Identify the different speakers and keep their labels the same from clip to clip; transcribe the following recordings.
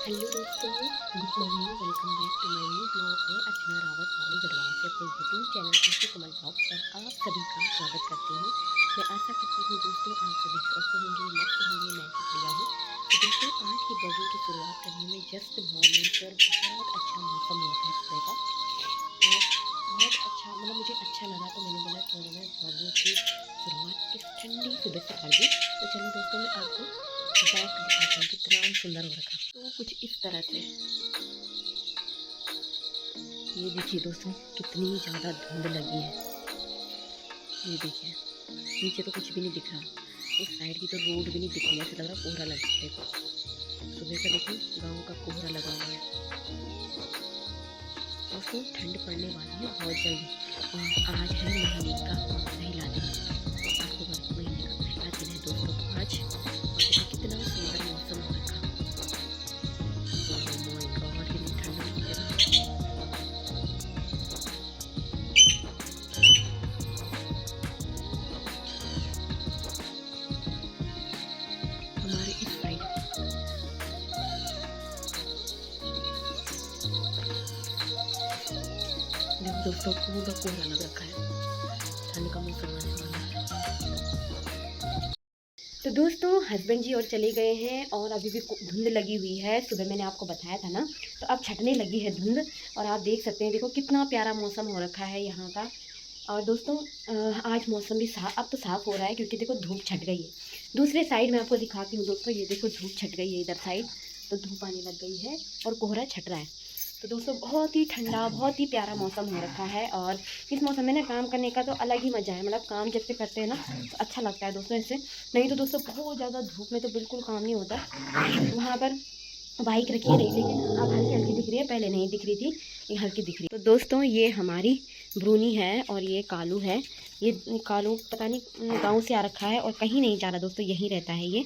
Speaker 1: Hello दोस्तों, good morning. Welcome back to my new blog में अर्चना रावत मौली गढ़वाल से अपने यूट्यूब चैनल खुशी कमल ब्लॉग पर आप सभी का स्वागत करती हूँ। मैं आशा करती हूँ दोस्तों आप सभी स्वस्थ होंगे, मस्त होंगे। मैं भी बढ़िया हूँ। तो दोस्तों आज की ब्लॉगिंग की शुरुआत करने में जस्ट मॉर्निंग पर बहुत अच्छा मौसम हो रहा है सुबह का, और बहुत अच्छा मुझे अच्छा लगा, तो मैंने बोला क्यों ना मैं ब्लॉगिंग की शुरुआत इस ठंडी सुबह से कर दी। तो चलो दोस्तों मैं आपको बैक दिखाती हूँ कितना सुंदर हो रखा। तो कुछ इस तरह से ये देखिए दोस्तों कितनी ज़्यादा धुंध लगी है। ये देखिए नीचे तो कुछ भी नहीं दिख रहा, एक साइड की तो रोड भी नहीं दिख रही है, ऐसा लग रहा कोहरा लग गया। देखो सुबह का देखो गांव का कोहरा लगा हुआ है। दोस्तों ठंड पड़ने वाली है बहुत जल्दी, और आज है महीने का पहला दिन, अक्टूबर महीने का पहला दिन है दोस्तों आज। और देखो कितना सुंदर मौसम हो रखा। ओह माय गॉड कितनी ठंड लगी है। हमारे इस साइड देखो दोस्तों पूरा कोहरा लग रखा है, ठंड का मौसम आने वाला है। तो दोस्तों हस्बैंड जी और चले गए हैं, और अभी भी धुंध लगी हुई है। सुबह मैंने आपको बताया था ना, तो अब छटने लगी है धुंध, और आप देख सकते हैं देखो कितना प्यारा मौसम हो रखा है यहाँ का। और दोस्तों आज मौसम भी अब तो साफ़ हो रहा है, क्योंकि देखो धूप छट गई है। दूसरे साइड मैं आपको दिखाती हूँ दोस्तों, ये देखो धूप छट गई है इधर साइड, तो धूप आने लग गई है और कोहरा छट रहा है। तो दोस्तों बहुत ही ठंडा बहुत ही प्यारा मौसम हो रखा है, और इस मौसम में ना काम करने का तो अलग ही मज़ा है। काम जब से करते हैं ना तो अच्छा लगता है दोस्तों इससे। नहीं तो दोस्तों बहुत ज़्यादा धूप में तो बिल्कुल काम नहीं होता। वहाँ पर बाइक रखी रही, लेकिन अब हल्की हल्की दिख रही है, पहले नहीं दिख रही थी, ये हल्की दिख रही है। तो दोस्तों ये हमारी ब्रूनी है और ये कालू है। ये कालू पता नहीं गांव से आ रखा है और कहीं नहीं जा रहा दोस्तों, यहीं रहता है ये।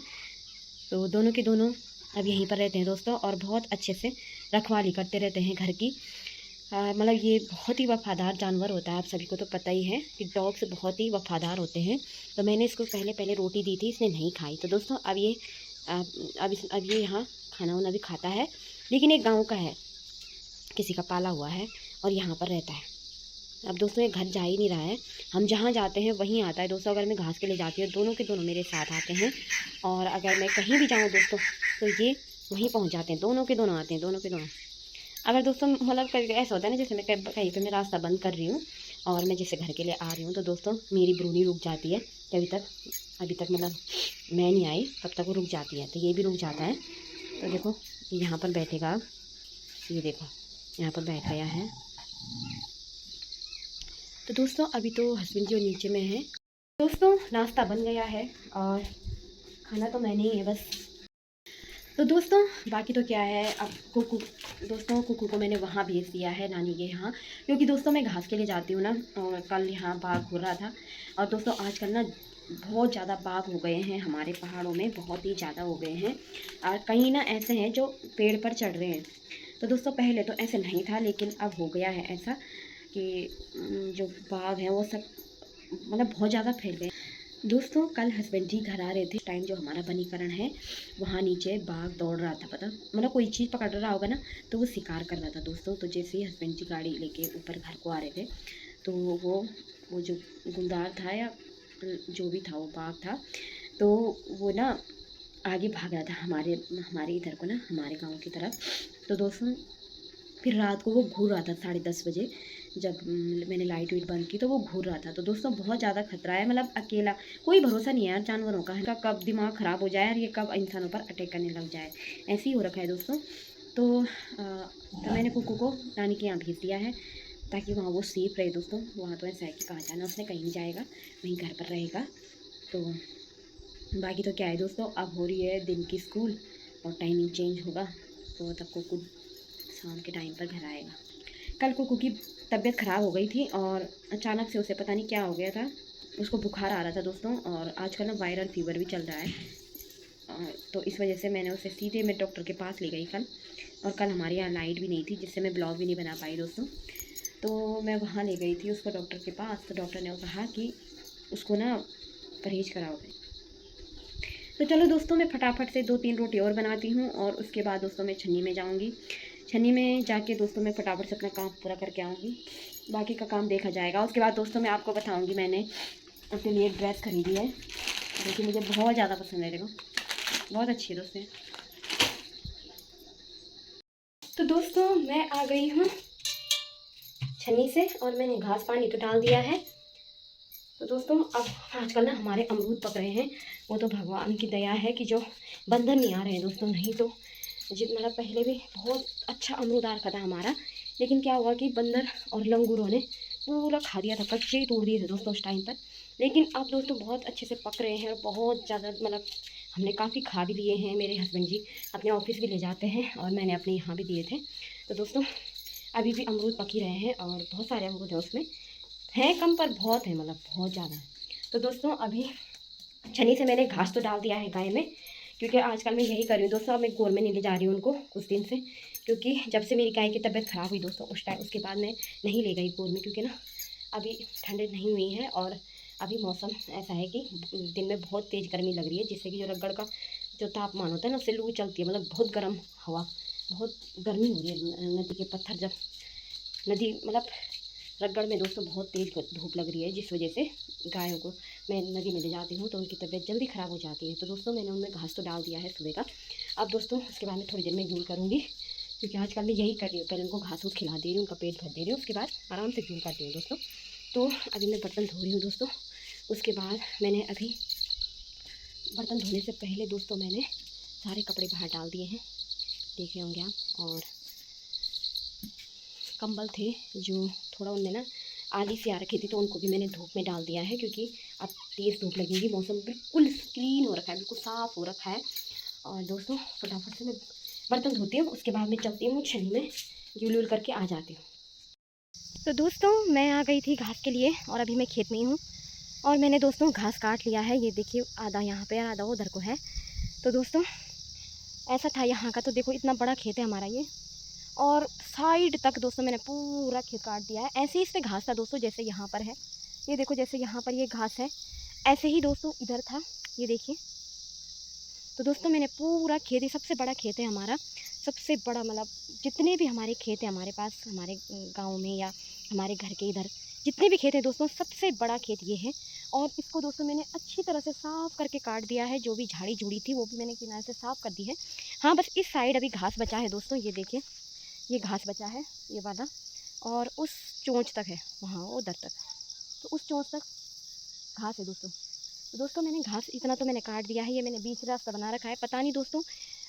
Speaker 1: तो दोनों के दोनों अब यहीं पर रहते हैं दोस्तों, और बहुत अच्छे से रखवाली करते रहते हैं घर की। ये बहुत ही वफ़ादार जानवर होता है, आप सभी को तो पता ही है कि डॉग्स बहुत ही वफ़ादार होते हैं। तो मैंने इसको पहले पहले रोटी दी थी, इसने नहीं खाई। तो दोस्तों अब ये अब ये यहाँ खाना वाना भी खाता है, लेकिन एक गांव का है, किसी का पाला हुआ है और यहाँ पर रहता है। अब दोस्तों ये घर जा ही नहीं रहा है, हम जहाँ जाते हैं वहीं आता है दोस्तों। अगर मैं घास के लिए जाती हूँ दोनों के दोनों मेरे साथ आते हैं, और अगर मैं कहीं भी जाऊँ दोस्तों तो ये वहीं पहुँच जाते हैं, दोनों के दोनों आते हैं, दोनों के दोनों। अगर दोस्तों कभी ऐसा होता है ना, जैसे मैं कहीं पे मैं रास्ता बंद कर रही हूँ और मैं जैसे घर के लिए आ रही हूँ, तो दोस्तों मेरी ब्रूनी रुक जाती है कि अभी तक मैं नहीं आई, तब तक वो रुक जाती है, तो ये भी रुक जाता है। तो देखो यहाँ पर बैठेगा, अब ये देखो यहाँ पर बैठ गया है। तो दोस्तों अभी तो हस्बैंड जी नीचे में है। दोस्तों नाश्ता बन गया है और खाना तो मैंने ही है बस। तो दोस्तों बाकी तो क्या है, अब कुकू को मैंने वहाँ भेज दिया है नानी के यहाँ, क्योंकि दोस्तों मैं घास के लिए जाती हूँ ना, और कल यहाँ बाघ हो रहा था। और दोस्तों आजकल ना बहुत ज़्यादा बाघ हो गए हैं हमारे पहाड़ों में, बहुत ही ज़्यादा हो गए हैं, और कहीं ना ऐसे हैं जो पेड़ पर चढ़ रहे हैं। तो दोस्तों पहले तो ऐसे नहीं था, लेकिन अब हो गया है ऐसा कि जो बाघ हैं वो सब बहुत ज़्यादा फैल गए। दोस्तों कल हस्बैंड जी घर आ रहे थे, टाइम जो हमारा वनीकरण है वहाँ नीचे बाघ दौड़ रहा था, पता कोई चीज़ पकड़ रहा होगा ना, तो वो शिकार कर रहा था दोस्तों। तो जैसे ही हस्बैंड जी गाड़ी लेके ऊपर घर को आ रहे थे, तो वो जो गुलदार था या जो भी था वो बाघ था, तो वो ना आगे भाग रहा था हमारे इधर को ना, हमारे गाँव की तरफ। तो दोस्तों फिर रात को वो घूर रहा था 10:30 बजे, जब मैंने लाइट वाइट बंद की तो वो घूर रहा था। तो दोस्तों बहुत ज़्यादा खतरा है, अकेला कोई भरोसा नहीं है यार जानवरों का, इनका कब दिमाग ख़राब हो जाए और ये कब इंसानों पर अटैक करने लग जाए, ऐसे ही हो रखा है दोस्तों। तो मैंने कुकू को नानी के यहाँ भेज दिया है, ताकि वहाँ वो सेफ रहे दोस्तों। वहाँ तो ऐसा है कि कहाँ जाना, उसने कहीं नहीं जाएगा, वहीं घर पर रहेगा। तो बाकी तो क्या है दोस्तों, अब हो रही है दिन की स्कूल और टाइमिंग चेंज होगा, तो तब कुकू शाम के टाइम पर घर आएगा। कल कुकू की तबीयत ख़राब हो गई थी, और अचानक से उसे पता नहीं क्या हो गया था, उसको बुखार आ रहा था दोस्तों, और आजकल ना वायरल फीवर भी चल रहा है। तो इस वजह से मैंने उसे सीधे मैं डॉक्टर के पास ले गई कल, और कल हमारे यहाँ लाइट भी नहीं थी, जिससे मैं ब्लॉग भी नहीं बना पाई दोस्तों। तो मैं वहाँ ले गई थी उसको डॉक्टर के पास, तो डॉक्टर ने कहा कि उसको ना परहेज़ कराओगे। तो चलो दोस्तों, मैं फटाफट से 2-3 रोटी और बनाती हूँ और उसके बाद दोस्तों मैं छन्नी में जाऊँगी। छन्नी में जाके दोस्तों मैं फटाफट से अपना काम पूरा करके आऊँगी, बाकी का काम देखा जाएगा। उसके बाद दोस्तों मैं आपको बताऊँगी मैंने अपने लिए एक ड्रेस खरीदी है, जो कि मुझे बहुत ज़्यादा पसंद है। देखो, बहुत अच्छी है दोस्तों। तो दोस्तों मैं आ गई हूँ छन्नी से और मैंने घास पानी तो डाल दिया है। तो दोस्तों अब आजकल ना हमारे अमरूद पक रहे हैं, वो तो भगवान की दया है कि जो बंदर नहीं आ रहे हैं दोस्तों, नहीं तो मतलब पहले भी बहुत अच्छा अमरूद आ रखा था हमारा, लेकिन क्या हुआ कि बंदर और लंगूरों ने पूरा खा दिया था, कच्चे ही तोड़ दिए थे दोस्तों उस टाइम पर। लेकिन अब दोस्तों बहुत अच्छे से पक रहे हैं और बहुत ज़्यादा मतलब हमने काफ़ी खा भी लिए हैं। मेरे हस्बैंड जी अपने ऑफिस भी ले जाते हैं और मैंने अपने यहाँ भी दिए थे। तो दोस्तों अभी भी अमरूद पक ही रहे हैं और बहुत सारे अमरूद हैं उसमें, हैं कम पर बहुत है, मतलब बहुत ज़्यादा। तो दोस्तों अभी छन्नी से मैंने घास तो डाल दिया है गाय में, क्योंकि आजकल मैं यही कर रही हूँ दोस्तों। अब मैं गोर में नहीं ले जा रही हूँ उनको कुछ दिन से, क्योंकि जब से मेरी गाय की तबीयत ख़राब हुई दोस्तों उसके बाद मैं नहीं ले गई गोर में, क्योंकि ना अभी ठंड नहीं हुई है और अभी मौसम ऐसा है कि दिन में बहुत तेज़ गर्मी लग रही है, जिससे कि जो रगड़ का जो तापमान होता है ना उससे लू चलती है, मतलब बहुत गर्म हवा, बहुत गर्मी हो रही है। नदी के पत्थर जब नदी मतलब रगड़ में दोस्तों बहुत तेज़ धूप लग रही है, जिस वजह से गायों को मैं नदी में ले जाती हूँ तो उनकी तबीयत जल्दी ख़राब हो जाती है। तो दोस्तों मैंने उनमें घास तो डाल दिया है सुबह का। अब दोस्तों उसके बाद में थोड़ी देर में जूल करूँगी, क्योंकि आजकल मैं यही कर रही हूँ। पहले उनको घास वूस खिला दे रही हूँ, उनका पेट भर दे रही हूँ, उसके बाद आराम से जूल करती हूँ दोस्तों। तो अभी मैं बर्तन धो रही हूँ दोस्तों। उसके बाद मैंने अभी बर्तन धोने से पहले दोस्तों मैंने सारे कपड़े बाहर डाल दिए हैं, देख रहे होंगे आप। और कंबल थे जो थोड़ा उनमें ना आली सी आ रखी थी, तो उनको भी मैंने धूप में डाल दिया है, क्योंकि अब तेज़ धूप लगेगी। मौसम बिल्कुल क्लीन हो रखा है, बिल्कुल साफ़ हो रखा है। और दोस्तों फटाफट से मैं बर्तन धोती हूँ, उसके बाद मैं चलती हूँ छन्नी में, जूल वूल करके आ जाती हूँ। तो दोस्तों मैं आ गई थी घास के लिए और अभी मैं खेत में ही हूँ और मैंने दोस्तों घास काट लिया है। ये देखिए, आधा यहाँ पे आधा उधर को है। तो दोस्तों ऐसा था यहाँ का, तो देखो इतना बड़ा खेत है हमारा ये, और साइड तक दोस्तों मैंने पूरा खेत काट दिया है। ऐसे ही इस पे घास था दोस्तों, जैसे यहाँ पर है, ये देखो जैसे यहाँ पर ये घास है, ऐसे ही दोस्तों इधर था, ये देखिए। तो दोस्तों मैंने पूरा खेत, ये सबसे बड़ा खेत है हमारा, सबसे बड़ा, मतलब जितने भी हमारे खेत हैं हमारे पास, हमारे गाँव में या हमारे घर के इधर जितने भी खेत हैं दोस्तों, सबसे बड़ा खेत ये है। और इसको दोस्तों मैंने अच्छी तरह से साफ़ करके काट दिया है, जो भी झाड़ी झूड़ी थी वो भी मैंने किनारे से साफ़ कर दी है। हाँ बस इस साइड अभी घास बचा है दोस्तों, ये देखिए ये घास बचा है, ये वाला, और उस चोंच तक है वहाँ उधर तक, तो उस चोंच तक घास है दोस्तों। तो दोस्तों मैंने घास इतना तो मैंने काट दिया है। ये मैंने बीच रास्ता बना रखा है, पता नहीं दोस्तों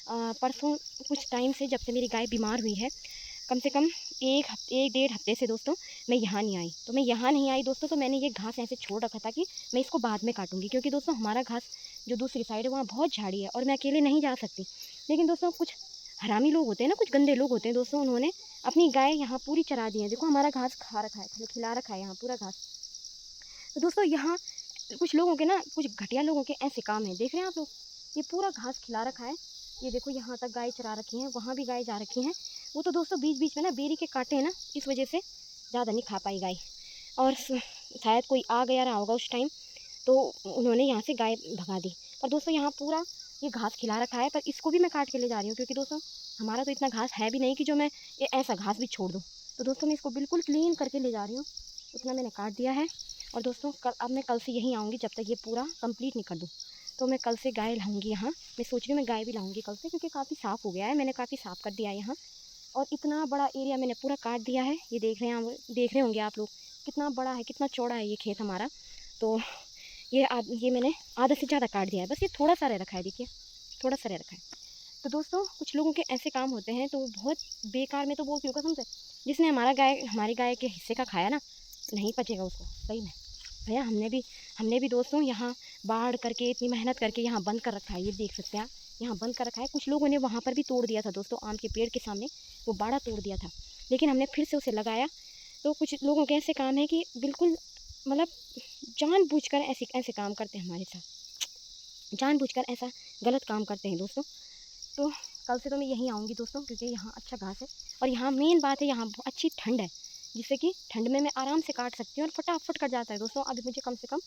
Speaker 1: परसों कुछ टाइम से जब से मेरी गाय बीमार हुई है, कम से कम 1-1.5 हफ्ते से दोस्तों मैं यहाँ नहीं आई। तो मैं यहाँ नहीं आई दोस्तों, तो मैंने ये घास ऐसे छोड़ रखा था कि मैं इसको बाद में काटूंगी, क्योंकि दोस्तों हमारा घास जो दूसरी साइड है वहाँ बहुत झाड़ी है और मैं अकेले नहीं जा सकती। लेकिन दोस्तों कुछ हरामी लोग होते हैं ना, कुछ गंदे लोग होते हैं दोस्तों, उन्होंने अपनी गाय यहाँ पूरी चरा दी है। देखो हमारा घास खा रखा है, खिला रखा है यहाँ पूरा घास। तो दोस्तों यहाँ कुछ लोगों के ना, कुछ घटिया लोगों के ऐसे काम है, देख रहे हैं आप लोग, ये पूरा घास खिला रखा है। ये देखो यहाँ तक गाय चरा रखी हैं, वहाँ भी गाय जा रखी हैं। वो तो दोस्तों बीच बीच में ना बेरी के कांटे हैं ना, इस वजह से ज़्यादा नहीं खा पाई गाय। और शायद कोई आ गया रहा होगा उस टाइम, तो उन्होंने यहाँ से गाय भगा दी। पर दोस्तों यहाँ पूरा ये घास खिला रखा है, पर इसको भी मैं काट के ले जा रही हूँ, क्योंकि दोस्तों हमारा तो इतना घास है भी नहीं कि जो मैं ये ऐसा घास भी छोड़ दूँ। तो दोस्तों मैं इसको बिल्कुल क्लीन करके ले जा रही हूँ, उतना मैंने काट दिया है। और दोस्तों अब मैं कल से यहीं आऊँगी, जब तक ये पूरा कंप्लीट नहीं कर दूँ। तो मैं कल से गाय लाऊंगी यहाँ, मैं सोच रही हूँ मैं गाय भी लाऊंगी कल से, क्योंकि काफ़ी साफ़ हो गया है, मैंने काफ़ी साफ़ कर दिया है यहाँ। और इतना बड़ा एरिया मैंने पूरा काट दिया है, ये देख रहे होंगे आप लोग कितना बड़ा है, कितना चौड़ा है ये खेत हमारा। तो ये मैंने आधा से ज़्यादा काट दिया है, बस ये थोड़ा सा रह रखा है, देखिए थोड़ा सा रह रखा है। तो दोस्तों कुछ लोगों के ऐसे काम होते हैं, तो बहुत बेकार, में तो बोलती हूँ कसम से, जिसने हमारी गाय के हिस्से का खाया ना, नहीं पचेगा उसको सही में। भैया हमने भी दोस्तों यहाँ बाढ़ करके, इतनी मेहनत करके यहाँ बंद कर रखा है, ये देख सकते हैं आप, यहाँ बंद कर रखा है। कुछ लोगों ने वहाँ पर भी तोड़ दिया था दोस्तों, आम के पेड़ के सामने वो बाड़ा तोड़ दिया था, लेकिन हमने फिर से उसे लगाया। तो कुछ लोगों के ऐसे काम है कि बिल्कुल मतलब जानबूझकर ऐसे ऐसे काम करते हैं हमारे साथ, जानबूझकर ऐसा गलत काम करते हैं दोस्तों। तो कल से तो मैं यहीं आऊँगी दोस्तों, क्योंकि यहाँ अच्छा घास है और यहाँ मेन बात है, यहाँ अच्छी ठंड है, जिससे कि ठंड में मैं आराम से काट सकती हूँ और फटाफट कट जाता है दोस्तों। अभी मुझे कम से कम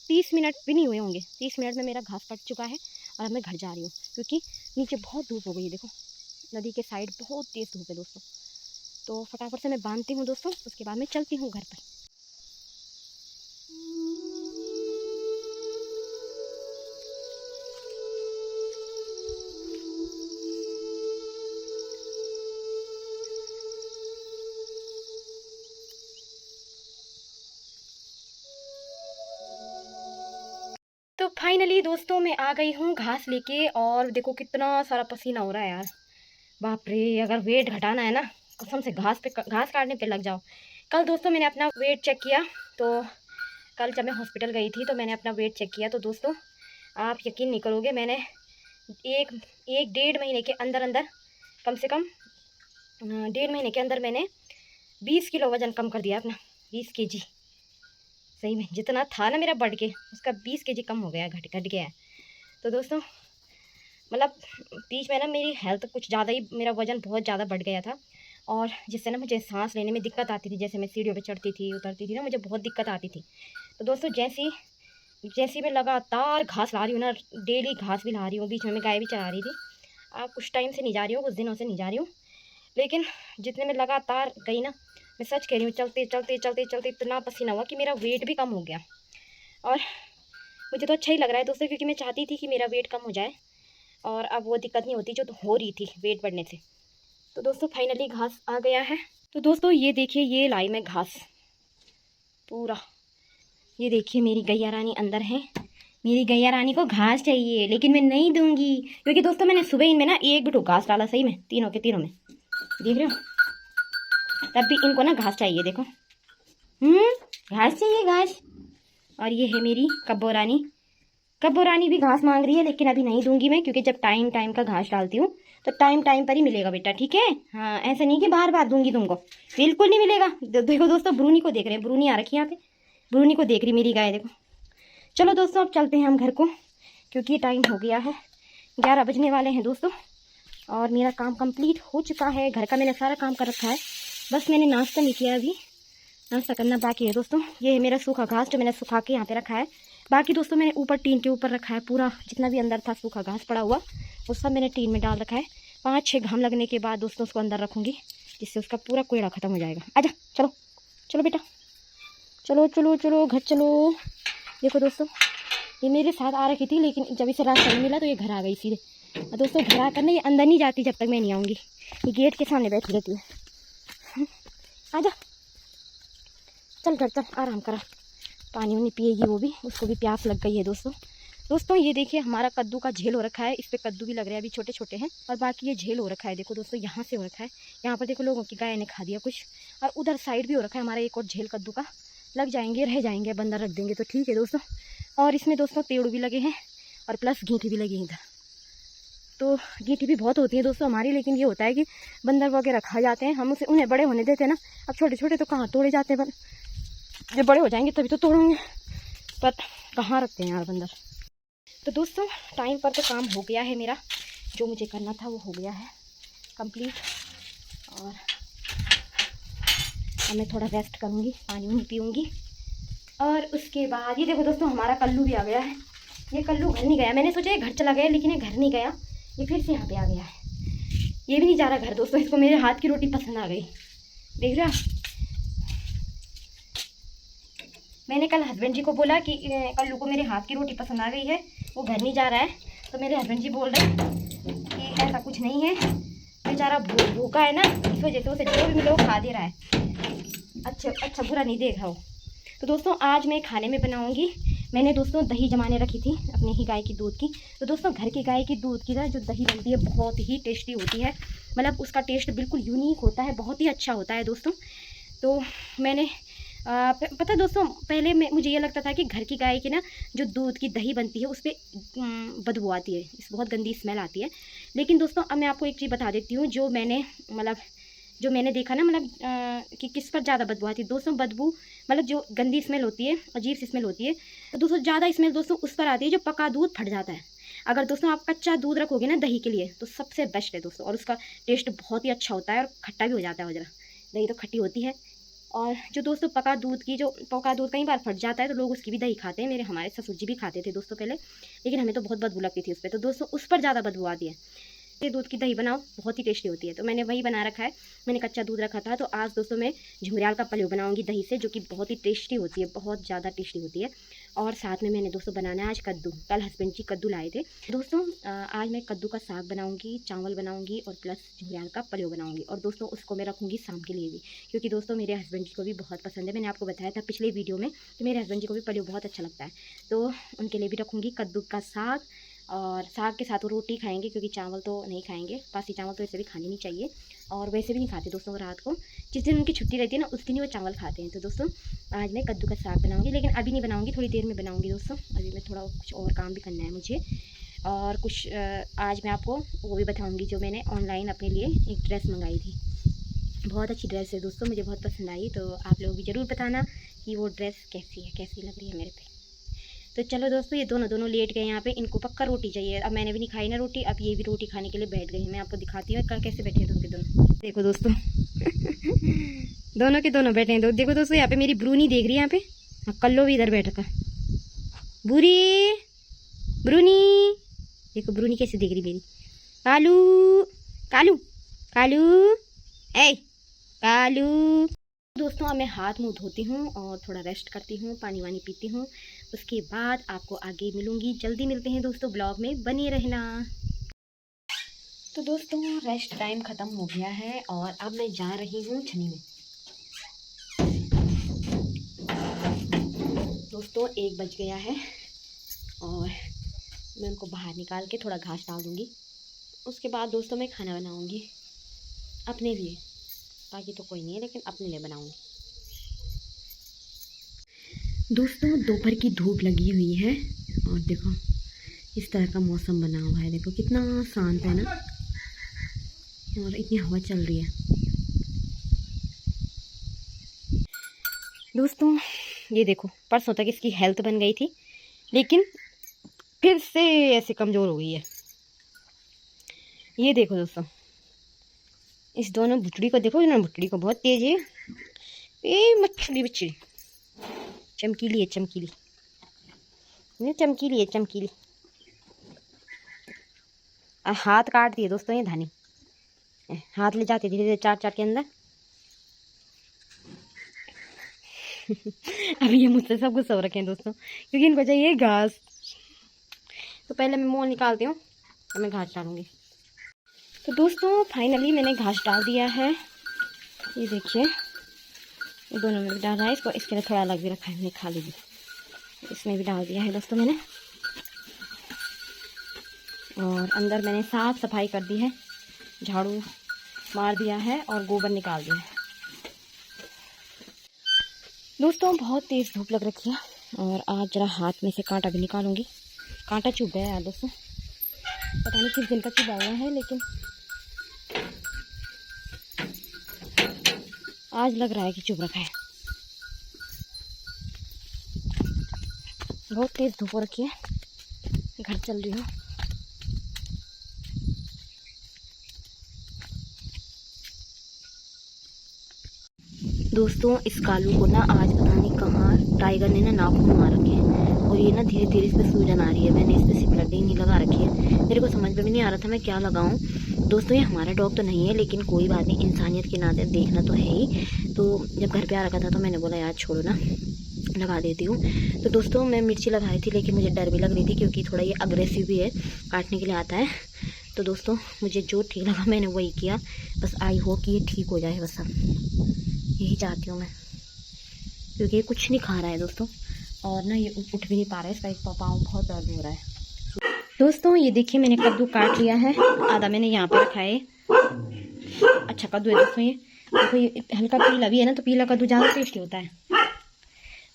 Speaker 1: 30 मिनट भी नहीं हुए होंगे, 30 मिनट में मेरा घास कट चुका है और अब मैं घर जा रही हूँ क्योंकि नीचे बहुत धूप हो गई है। देखो नदी के साइड बहुत तेज़ धूप है दोस्तों। तो फटाफट से मैं बांधती हूँ दोस्तों, उसके बाद मैं चलती हूँ घर पर। तो फाइनली दोस्तों मैं आ गई हूँ घास लेके, और देखो कितना सारा पसीना हो रहा है यार, बाप रे। अगर वेट घटाना है ना, कसम से घास काटने पे लग जाओ। कल दोस्तों मैंने अपना वेट चेक किया, तो कल जब मैं हॉस्पिटल गई थी तो मैंने अपना वेट चेक किया, तो दोस्तों आप यकीन नहीं करोगे, मैंने एक एक 1.5 महीने के अंदर अंदर, कम से कम 1.5 महीने के अंदर मैंने 20 किलो वज़न कम कर दिया अपना। 20 केजी, सही में जितना था ना मेरा बढ़ के, उसका 20 केजी कम हो गया, घट घट गया है। तो दोस्तों मतलब बीच में ना मेरी हेल्थ कुछ ज़्यादा ही, मेरा वज़न बहुत ज़्यादा बढ़ गया था, और जिससे ना मुझे सांस लेने में दिक्कत आती थी। जैसे मैं सीढ़ियों पे चढ़ती थी उतरती थी ना, मुझे बहुत दिक्कत आती थी। तो दोस्तों जैसी जैसी मैं लगातार घास ला रही हूँ ना, डेली घास भी ला रही हूँ, बीच में मैं गाय भी चरा रही थी। कुछ टाइम से नहीं जा रही हूँ, कुछ दिनों से नहीं जा रही हूँ, लेकिन जितने मैं लगातार गई ना, मैं सच कह रही हूँ, चलते चलते चलते चलते इतना पसीना हुआ कि मेरा वेट भी कम हो गया। और मुझे तो अच्छा ही लग रहा है दोस्तों, क्योंकि मैं चाहती थी कि मेरा वेट कम हो जाए, और अब वो दिक्कत नहीं होती जो तो हो रही थी वेट बढ़ने से। तो दोस्तों फाइनली घास आ गया है। तो दोस्तों ये देखिए, ये लाई मैं घास पूरा, ये देखिए मेरी गैया रानी अंदर है। मेरी गैया रानी को घास चाहिए, लेकिन मैं नहीं दूंगी, क्योंकि दोस्तों मैंने सुबह इनमें ना एक बिठू घास डाला, सही में तीनों के तीनों में, देख रहे हो, तब भी इनको ना घास चाहिए। देखो घास चाहिए, घास। और ये है मेरी कब्बो रानी। कब्बो रानी भी घास मांग रही है, लेकिन अभी नहीं दूंगी मैं, क्योंकि जब टाइम टाइम का घास डालती हूँ तो टाइम टाइम पर ही मिलेगा बेटा, ठीक है। हाँ ऐसा नहीं कि बार बार दूंगी तुमको, बिल्कुल नहीं मिलेगा। देखो दोस्तों ब्रूनी को देख रहे हैं, ब्रूनी आ रखी है यहाँ पे, ब्रूनी को देख रही मेरी गाय, देखो। चलो दोस्तों अब चलते हैं हम घर को, क्योंकि टाइम हो गया है, 11 बजने वाले हैं दोस्तों, और मेरा काम कंप्लीट हो चुका है। घर का मैंने सारा काम कर रखा है, बस मैंने नाश्ता नहीं किया, अभी नाश्ता करना बाकी है दोस्तों। ये है मेरा सूखा घास जो मैंने सुखा के यहाँ पे रखा है। बाकी दोस्तों मैंने ऊपर टीन के ऊपर रखा है, पूरा जितना भी अंदर था सूखा घास पड़ा हुआ वो सब मैंने टीन में डाल रखा है। 5-6 घाम लगने के बाद दोस्तों उसको अंदर रखूँगी, जिससे उसका पूरा कोयड़ा ख़त्म हो जाएगा। आजा चलो, चलो बेटा, चलो चलो चलो घर चलो। देखो दोस्तों ये मेरे साथ आ रखी थी, लेकिन जब इसे रास्ता नहीं मिला तो ये घर आ गई सीधे। और दोस्तों घर आकर ना ये अंदर नहीं जाती जब तक मैं नहीं आऊँगी, ये गेट के सामने बैठी रहती है। आजा चल घर चल, आराम करा, पानी वानी पिएगी वो भी, उसको भी प्यास लग गई है दोस्तों। ये देखिए हमारा कद्दू का झेल हो रखा है, इस पे कद्दू भी लग रहे हैं, अभी छोटे छोटे हैं, और बाकी ये झेल हो रखा है। देखो दोस्तों यहाँ से हो रखा है, यहाँ पर देखो लोगों की गाय ने खा दिया कुछ, और उधर साइड भी हो रखा है हमारा एक और झेल कद्दू का। लग जाएंगे, रह जाएंगे, बंदर रख देंगे तो ठीक है दोस्तों। और इसमें दोस्तों पेड़ भी लगे हैं, और प्लस गीठी भी लगी है इधर। तो गीठी भी बहुत होती है दोस्तों हमारी, लेकिन ये होता है कि बंदर वगैरह खा जाते हैं, हम उसे उन्हें बड़े होने देते हैं ना। अब छोटे छोटे तो कहाँ तोड़े जाते हैं, जब बड़े हो जाएंगे तभी तो तोड़ेंगे, पर कहाँ रखते हैं यार बंदर। तो दोस्तों टाइम पर तो काम हो गया है मेरा, जो मुझे करना था वो हो गया है कंप्लीट, और अब मैं थोड़ा रेस्ट करूँगी, पानी वानी पीऊँगी, और उसके बाद ये देखो दोस्तों हमारा कल्लू भी आ गया है। ये कल्लू घर नहीं गया, मैंने सोचा ये घर चला गया, लेकिन ये घर नहीं गया, ये फिर से यहाँ पे आ गया है। ये भी नहीं जा रहा घर दोस्तों, इसको मेरे हाथ की रोटी पसंद आ गई, देख रहे हो। मैंने कल हस्बैंड जी को बोला कि कल्लू को मेरे हाथ की रोटी पसंद आ गई है, वो घर नहीं जा रहा है। तो मेरे हस्बैंड जी बोल रहे हैं कि ऐसा कुछ नहीं है, बेचारा भूखा है ना, इस वजह से उसे जो भी मिले वो खा दे रहा है, अच्छा बुरा नहीं देख रहा हो। तो दोस्तों आज मैं खाने में बनाऊंगी, मैंने दोस्तों दही जमाने रखी थी अपनी ही गाय की दूध की। तो दोस्तों घर की गाय की दूध की ना जो दही बनती है बहुत ही टेस्टी होती है, मतलब उसका टेस्ट बिल्कुल यूनिक होता है, बहुत ही अच्छा होता है दोस्तों। तो मैंने पता दोस्तों पहले मुझे ये लगता था कि घर की गाय की ना जो दूध की दही बनती है उस पर बदबू आती है, इस बहुत गंदी स्मेल आती है। लेकिन दोस्तों अब मैं आपको एक चीज़ बता देती हूँ, जो मैंने देखा ना, कि किस पर ज़्यादा बदबू आती है दोस्तों। बदबू मतलब जो गंदी स्मेल होती है, अजीब सी स्मेल होती है, तो दोस्तों ज़्यादा स्मेल दोस्तों उस पर आती है जो पका दूध फट जाता है। अगर दोस्तों आप कच्चा दूध रखोगे ना दही के लिए तो सबसे बेस्ट है दोस्तों, और उसका टेस्ट बहुत ही अच्छा होता है, और खट्टा भी हो जाता है वो जरा, दही तो खट्टी होती है। और जो दोस्तों पका दूध कई बार फट जाता है तो लोग उसकी भी दही खाते हैं। हमारे ससुर जी भी खाते थे दोस्तों पहले, लेकिन हमें तो बहुत बदबू लगती थी उस पर, तो दोस्तों उस पर ज़्यादा बदबू आती है। ये दूध की दही बनाओ, बहुत ही टेस्टी होती है। तो मैंने वही बना रखा है, मैंने कच्चा दूध रखा था। तो आज दोस्तों मैं झुमरियाल का पल्लू बनाऊंगी दही से, जो कि बहुत ही टेस्टी होती है, बहुत ज़्यादा टेस्टी होती है। और साथ में मैंने दोस्तों बनाना है आज कद्दू। कल हस्बैंड जी कद्दू लाए थे दोस्तों। आज मैं कद्दू का साग बनाऊंगी, चावल बनाऊंगी और प्लस झुमरियाल का पल्लू बनाऊंगी। और दोस्तों उसको मैं रखूँगी शाम के लिए भी, क्योंकि दोस्तों मेरे हस्बैंड जी को भी बहुत पसंद है। मैंने आपको बताया था पिछले वीडियो में कि मेरे हस्बैंड जी को भी पल्लू बहुत अच्छा लगता है, तो उनके लिए भी रखूँगी कद्दू का साग। और साग के साथ वो रोटी खाएंगे, क्योंकि चावल तो नहीं खाएंगे। बासी चावल तो वैसे भी खाने नहीं चाहिए, और वैसे भी नहीं खाते दोस्तों वो रात को। जिस दिन उनकी छुट्टी रहती है ना, उस दिन ही वो चावल खाते हैं। तो दोस्तों आज मैं कद्दू का साग बनाऊंगी, लेकिन अभी नहीं बनाऊंगी, थोड़ी देर में बनाऊंगी दोस्तों। अभी मैं थोड़ा कुछ और काम भी करना है मुझे। और कुछ आज मैं आपको वो भी बताऊँगी, जो मैंने ऑनलाइन अपने लिए एक ड्रेस मंगाई थी। बहुत अच्छी ड्रेस है दोस्तों, मुझे बहुत पसंद आई। तो आप लोग भी ज़रूर बताना कि वो ड्रेस कैसी है, कैसी लग रही है मेरे पे। तो चलो दोस्तों, ये दोनों लेट गए यहाँ पे, इनको पक्का रोटी चाहिए। अब मैंने भी नहीं खाई ना रोटी, अब ये भी रोटी खाने के लिए बैठ गई। मैं आपको दिखाती हूँ कैसे बैठे हैं दोनों के दोनों। देखो दोस्तों दोनों के दोनों बैठे हैं। देखो दोस्तों, यहाँ पे मेरी ब्रूनी देख रही है यहाँ पे। हाँ, कल्लो भी इधर बैठ कर। बुरी ब्रूनी, देखो ब्रूनी कैसे देख रही मेरी। कालू कालू कालू, ए कालू। दोस्तों अब मैं हाथ मुंह धोती हूँ और थोड़ा रेस्ट करती हूँ, पानी वानी पीती हूँ। उसके बाद आपको आगे मिलूँगी, जल्दी मिलते हैं दोस्तों, ब्लॉग में बने रहना। तो दोस्तों रेस्ट टाइम ख़त्म हो गया है और अब मैं जा रही हूँ छनी में। दोस्तों 1 बज गया है और मैं उनको बाहर निकाल के थोड़ा घास डाल दूँगी। उसके बाद दोस्तों मैं खाना बनाऊँगी अपने लिए, बाकी तो कोई नहीं है, लेकिन अपने लिए बनाऊँगी। दोस्तों दोपहर की धूप लगी हुई है और देखो इस तरह का मौसम बना हुआ है। देखो कितना शांत है ना, और इतनी हवा चल रही है। दोस्तों ये देखो, परसों तक इसकी हेल्थ बन गई थी, लेकिन फिर से ऐसे कमज़ोर हो गई है। ये देखो दोस्तों, इस दोनों भुटड़ी को देखो, इन्होंने भुटड़ी को बहुत तेज है। ये मछली बच्ची चमकीली है, चमकीली, ये चमकीली है, चमकीली। हाथ काट दिए दोस्तों ये धानी, हाथ ले जाते धीरे धीरे चाट चाट के अंदर। अभी ये मुझसे सब गुस्सा हो रखे हैं दोस्तों, क्योंकि इनको चाहिए घास। तो पहले मैं मोल निकालती हूँ और मैं घास डालूँगी। तो दोस्तों फाइनली मैंने घास डाल दिया है। ये देखिए, ये दोनों में भी डाल रहा है। इसको इसके लिए थोड़ा अलग भी रखा है मैंने, खाली भी इसमें भी डाल दिया है दोस्तों मैंने। और अंदर मैंने साफ सफाई कर दी है, झाड़ू मार दिया है और गोबर निकाल दिया है। दोस्तों बहुत तेज़ धूप लग रखी है और आज जरा हाथ में से कांटा भी निकालूंगी। कांटा चुभ गया है दोस्तों, पता नहीं किस दिन का चुभा हुआ है, लेकिन आज लग रहा है कि चुभ रखा है। बहुत तेज़ धूप हो रखी है, घर चल रही हूँ। दोस्तों इस कालू को ना आज पता नहीं कहाँ टाइगर ने ना नाखून मार रखे हैं, और ये ना धीरे धीरे इस पर सूजन आ रही है। मैंने इस पर सिपलडी नहीं लगा रखी है, मेरे को समझ में भी नहीं आ रहा था मैं क्या लगाऊं। दोस्तों ये हमारा डॉग तो नहीं है, लेकिन कोई बात नहीं, इंसानियत के नाते देखना तो है ही। तो जब घर पे आ रखा था तो मैंने बोला यार छोड़ो ना, लगा देती हूँ। तो दोस्तों मैं मिर्ची लगा रही थी, लेकिन मुझे डर भी लग रही थी, क्योंकि थोड़ा ये अग्रेसिव भी है, काटने के लिए आता है। तो दोस्तों मुझे जो ठीक लगा मैंने वही किया। बस आई होप कि ये ठीक हो जाए, बस अब यही चाहती हूँ मैं, क्योंकि ये कुछ नहीं खा रहा है दोस्तों, और ना ये उठ भी नहीं पा रहा है, इसका एक पाँव बहुत दर्द हो रहा है। दोस्तों ये देखिए मैंने कद्दू काट लिया है, आधा मैंने यहाँ पे रखा है। अच्छा कद्दू है दोस्तों ये, देखो ये हल्का पीला भी है ना, तो पीला कद्दू ज़्यादा टेस्टी होता है।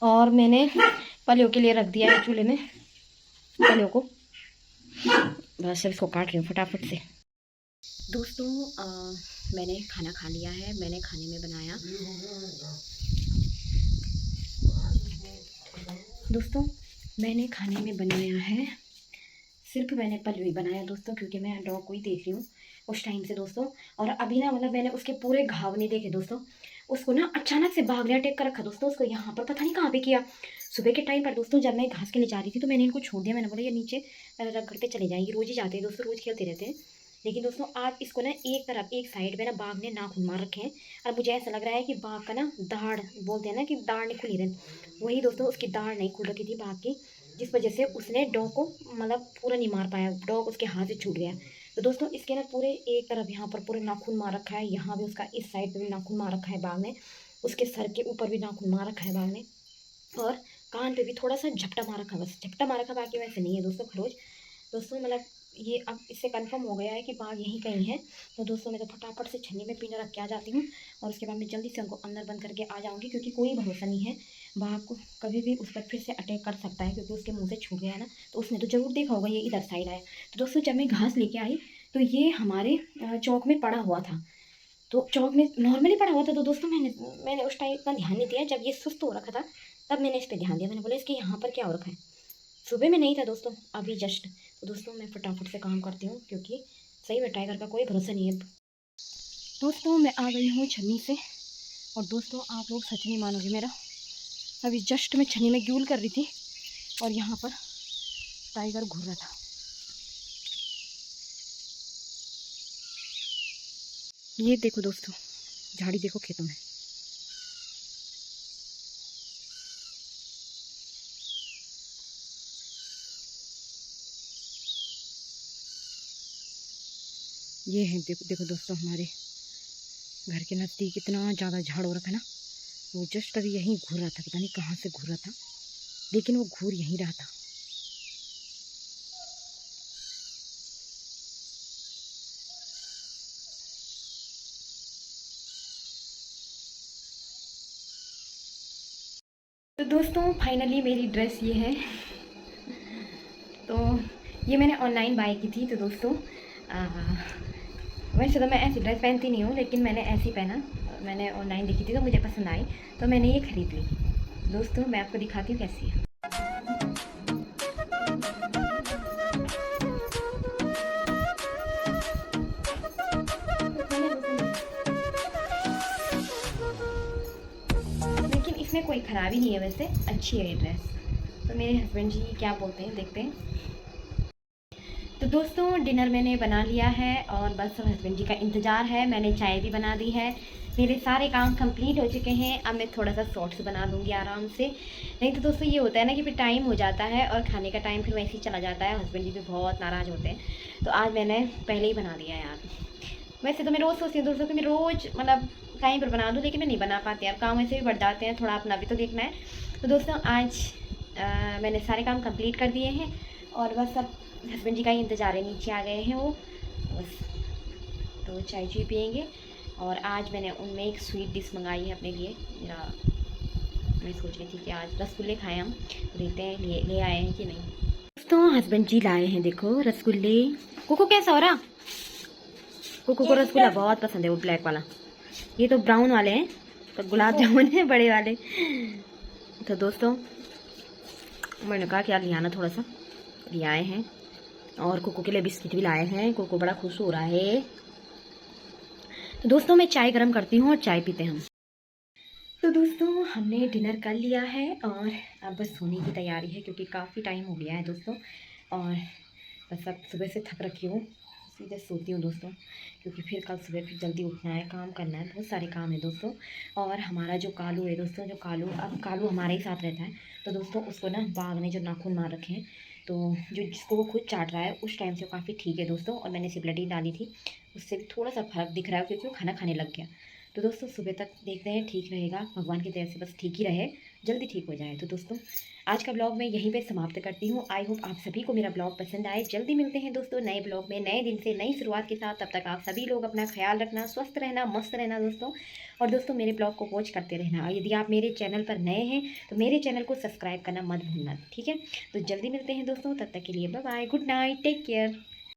Speaker 1: और मैंने पलियों के लिए रख दिया है चूल्हे में पलियों को, बस इसको काट रही हूँ फटाफट से। दोस्तों मैंने खाना खा लिया है। मैंने खाने में बनाया दोस्तों, मैंने खाने में बनाया है, सिर्फ मैंने पल्लू ही बनाया दोस्तों, क्योंकि मैं डॉग को ही देख रही हूँ उस टाइम से दोस्तों। और अभी ना मतलब मैंने उसके पूरे घाव नहीं देखे दोस्तों, उसको ना अचानक से बाघ ने अटैक कर रखा दोस्तों, उसको यहाँ पर पता नहीं कहाँ पे किया। सुबह के टाइम पर दोस्तों जब मैं घास के लिए जा रही थी तो मैंने इनको छोड़ दिया, मैंने बोला ये नीचे घर पे चले जाएंगे, रोज़ ही जाते हैं दोस्तों, रोज़ खेलते रहते हैं। लेकिन दोस्तों आज इसको ना एक तरफ एक साइड पे ना बाघ ने नाखून मार रखे हैं, और मुझे ऐसा लग रहा है कि बाघ का ना दाढ़ बोलते हैं ना कि दाढ़ नहीं खुली रही, वही दोस्तों उसकी दाढ़ नहीं खुल रखी थी बाघ की, जिस वजह से उसने डॉग को मतलब पूरा नहीं मार पाया, डॉग उसके हाथ से छूट गया। तो दोस्तों इसके ना पूरे एक तरफ यहाँ पर पूरे नाखून मार रखा है, यहाँ भी उसका इस साइड पे भी नाखून मार रखा है बाघ ने, उसके सर के ऊपर भी नाखून मार रखा है बाघ ने, और कान पे भी थोड़ा सा झपटा मार रखा है, बस झपटा मार रखा, बाकी वैसे नहीं है दोस्तों खरोच। दोस्तों मतलब ये अब इससे कंफर्म हो गया है कि बाघ यहीं कहीं है। तो दोस्तों मैं तो फटाफट से छन्नी में पीना रख के आ जाती हूँ, और उसके बाद मैं जल्दी से उनको अंदर बंद करके आ जाऊँगी, क्योंकि कोई भरोसा नहीं है, बाघ को कभी भी उस पर फिर से अटैक कर सकता है, क्योंकि उसके मुंह से छूट गया है ना, तो उसने तो ज़रूर देखा होगा ये इधर साइड आया। तो दोस्तों जब मैं घास लेके आई तो ये हमारे चौक में पड़ा हुआ था, तो चौक में नॉर्मली पड़ा हुआ था, तो दोस्तों मैंने उस टाइम इतना ध्यान नहीं दिया, जब ये सुस्त हो रखा था तब मैंने इस पर ध्यान दिया, मैंने बोला इसके यहाँ पर क्या हो रखा है। सुबह में नहीं था दोस्तों, अभी जस्ट। तो दोस्तों मैं फटाफट से काम करती हूँ, क्योंकि सही में टाइगर का कोई भरोसा नहीं है। दोस्तों मैं आ गई हूँ छन्नी से, और दोस्तों आप लोग सच नहीं मानोगे मेरा, अभी जस्ट मैं छन्नी में ग्यूल कर रही थी और यहाँ पर टाइगर घूर रहा था। ये देखो दोस्तों, झाड़ी देखो खेतों में। ये है देखो देखो दोस्तों, हमारे घर के नज़दीक इतना ज़्यादा झाड़ हो रखा है ना, वो जस्ट अभी यहीं घूर रहा था, पता नहीं कहाँ से घूर रहा था, लेकिन वो घूर यहीं रहा था। तो दोस्तों फाइनली मेरी ड्रेस ये है, तो ये मैंने ऑनलाइन बाय की थी। तो दोस्तों वैसे तो मैं ऐसी ड्रेस पहनती नहीं हूँ, लेकिन मैंने ऐसी पहना, मैंने ऑनलाइन देखी थी तो मुझे पसंद आई, तो मैंने ये ख़रीद ली। दोस्तों मैं आपको दिखाती हूँ कैसी है। लेकिन इसमें कोई ख़राबी नहीं है, वैसे अच्छी है ये ड्रेस। तो मेरे हस्बैंड जी क्या बोलते हैं देखते हैं। तो दोस्तों डिनर मैंने बना लिया है, और बस हस्बैंड जी का इंतज़ार है। मैंने चाय भी बना दी है, मेरे सारे काम कंप्लीट हो चुके हैं। अब मैं थोड़ा सा शॉर्ट्स बना दूँगी आराम से, नहीं तो दोस्तों ये होता है ना कि फिर टाइम हो जाता है और खाने का टाइम फिर वैसे ही चला जाता है, हस्बैंड जी भी बहुत नाराज़ होते हैं। तो आज मैंने पहले ही बना दिया यार। वैसे तो मैं रोज़ सोचती हूँ दोस्तों कि मैं रोज़ मतलब टाइम पर बना दूँ, लेकिन मैं नहीं बना पाती यार, काम ऐसे भी बढ़ जाते हैं, थोड़ा अपना भी तो देखना है। तो दोस्तों आज मैंने सारे काम कंप्लीट कर दिए हैं, और बस अब हस्बैंड जी का ही इंतज़ार है, नीचे आ गए हैं वो बस। तो चाय चुई पियेंगे, और आज मैंने उनमें एक स्वीट डिश मंगाई है अपने लिए। मेरा मैं सोच रही थी कि आज रसगुल्ले खाएं हम, देखते हैं ले आए हैं कि नहीं। दोस्तों हस्बैंड जी लाए हैं देखो रसगुल्ले। कोको कैसा हो रहा? कोको को रसगुल्ला बहुत पसंद है, वो ब्लैक वाला। ये तो ब्राउन वाले हैं, तो गुलाब जामुन है बड़े वाले। तो दोस्तों मैंने कहा कि यार ले आना, थोड़ा सा ले आए हैं, और कोको के लिए बिस्किट भी लाए हैं। कोको बड़ा खुश हो रहा है। तो दोस्तों मैं चाय गरम करती हूँ और चाय पीते हैं हम। तो दोस्तों हमने डिनर कर लिया है, और अब बस सोने की तैयारी है, क्योंकि काफ़ी टाइम हो गया है दोस्तों, और बस अब सुबह से थक रखी हूँ, सीधे सोती हूँ दोस्तों, क्योंकि फिर कल सुबह फिर जल्दी उठना है, काम करना है, बहुत सारे काम है दोस्तों। और हमारा जो कालू है दोस्तों, जो कालू अब कालू हमारे ही साथ रहता है, तो दोस्तों उसको ना बाघ ने जो नाखून मार रखे हैं, तो जो जिसको वो खुद चाट रहा है, उस टाइम से काफ़ी ठीक है दोस्तों। और मैंने सिप्लेटिन डाली थी, उससे भी थोड़ा सा फ़र्क दिख रहा है, क्योंकि वो खाना खाने लग गया। तो दोस्तों सुबह तक देखते हैं, ठीक रहेगा, भगवान की दया से बस ठीक ही रहे, जल्दी ठीक हो जाए। तो दोस्तों आज का ब्लॉग मैं यहीं पे समाप्त करती हूँ। आई होप आप सभी को मेरा ब्लॉग पसंद आए। जल्दी मिलते हैं दोस्तों नए ब्लॉग में, नए दिन से नई शुरुआत के साथ। तब तक आप सभी लोग अपना ख्याल रखना, स्वस्थ रहना, मस्त रहना दोस्तों। और दोस्तों मेरे ब्लॉग को वॉच करते रहना, और यदि आप मेरे चैनल पर नए हैं तो मेरे चैनल को सब्सक्राइब करना मत भूलना, ठीक है। तो जल्दी मिलते हैं दोस्तों, तब तक के लिए bye bye, good night, take care.